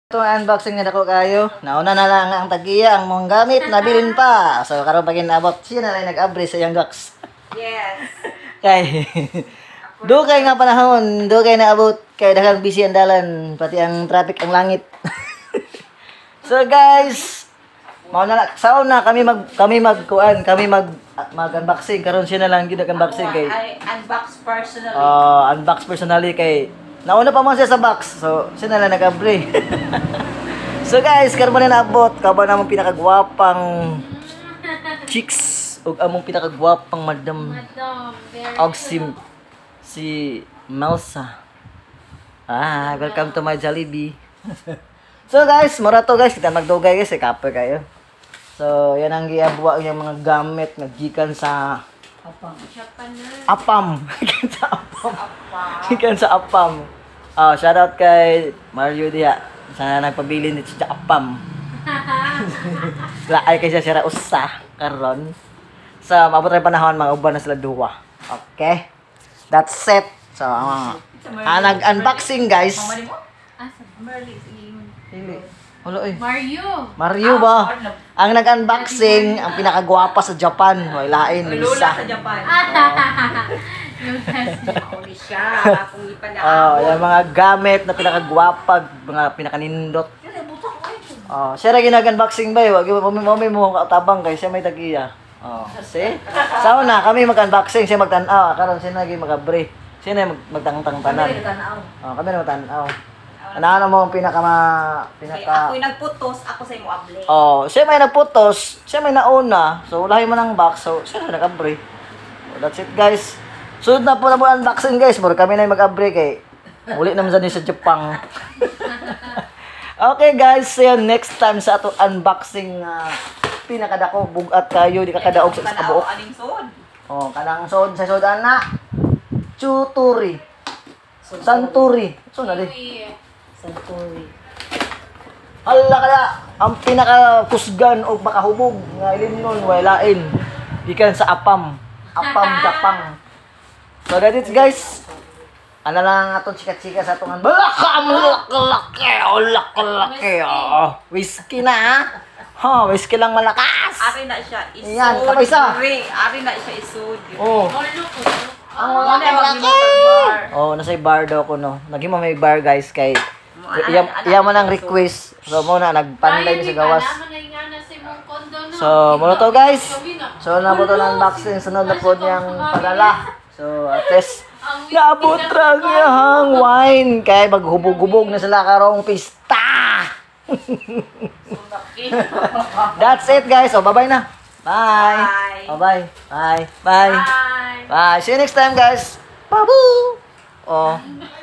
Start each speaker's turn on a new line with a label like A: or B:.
A: Ito unboxing na dako kayo. Nauna na lang ang tagiya ang mong gamit nabilin pa. So karon pag inabot siya na lang nag-abri sa iyang box.
B: Yes.
A: Kay do kay nga panahon, do kay naabot kay daghang busy ang dalan pati ang traffic ang langit. So guys, mao na sauna kami mag-unboxing karon siya na lang gyud unboxing kay
B: I unbox personally.
A: unbox personally kay nauna pa man siya sa box. So, siya na lang nag-abri. So guys, karon mo na naabot. Kaba namang pinakagwapang chicks ug among pinakagwapang madam. Og si Melsa. Welcome to my Jollibee. So guys, mura to guys. Kita magdugay guys. Kape kayo. So, yan ang giabuwa yung mga gamit nga gikan sa Apam. Gikan sa Apam. Gikan sa Apam. Shout out kay Mario diha. Sana nagpabili nito sa Apam. Laay kay siya sira usa karon. Sa maabot ray panahon mga uban na sila duwa. Okay? That's it. So, nag-unboxing guys. Mario ba? Ang nag-unboxing, ang pinakagwapa sa Japan. Walain,
B: Lula sa Japan.
A: Yung mga gamit na pinakagwapag, mga pinakanindot. Siya rin ginag-unboxing ba? Wag mo katabang kay siya may tagiya. See? Sauna kami mag-unboxing, siya magtanaw. Karon siya naging mag-abri. Siya na magtangtang-tanan. Kami na magtanaw. Ano mo ang
B: Ako'y nagputos, ako sa imo able.
A: Siya may nagputos, siya may nauna. So ulahi mo ng box, so siya na nag-abri. So, that's it guys. Sunod na po na mo unboxing guys. Mura kami na yung mag-abri kay uli naman sa Japan. Okay guys, see you next time sa ato unboxing pinakadako bugat kayo di kakadaog sa kabuok. Kanang sod sa sodan na. Chuturi. Santuri. So na di. Santuri. Hala kaya ang pinakakusgan o makahubog nga ilimnon walain gikan sa Apam Japang. So that it guys. Ano lang atong chika-chika sa atong laki. Whiskey na whiskey lang malakas.
B: Ari na siya isod.
A: Yan, kapaisa.
B: Ari na siya isod.
A: Ang laki. Nasa bar daw ko no. Naging may bar guys kay iya man ang request. So mo na nagpanday sa gawas. So mo to guys. So na po to ng unboxing sunod na po niyang padala. So at least naabot ra ang wine kay maghubog-hubog na sila karong pista. That's it guys. So bye-bye na. Bye. Bye. Bye. Bye. Bye. See you next time guys. Babu.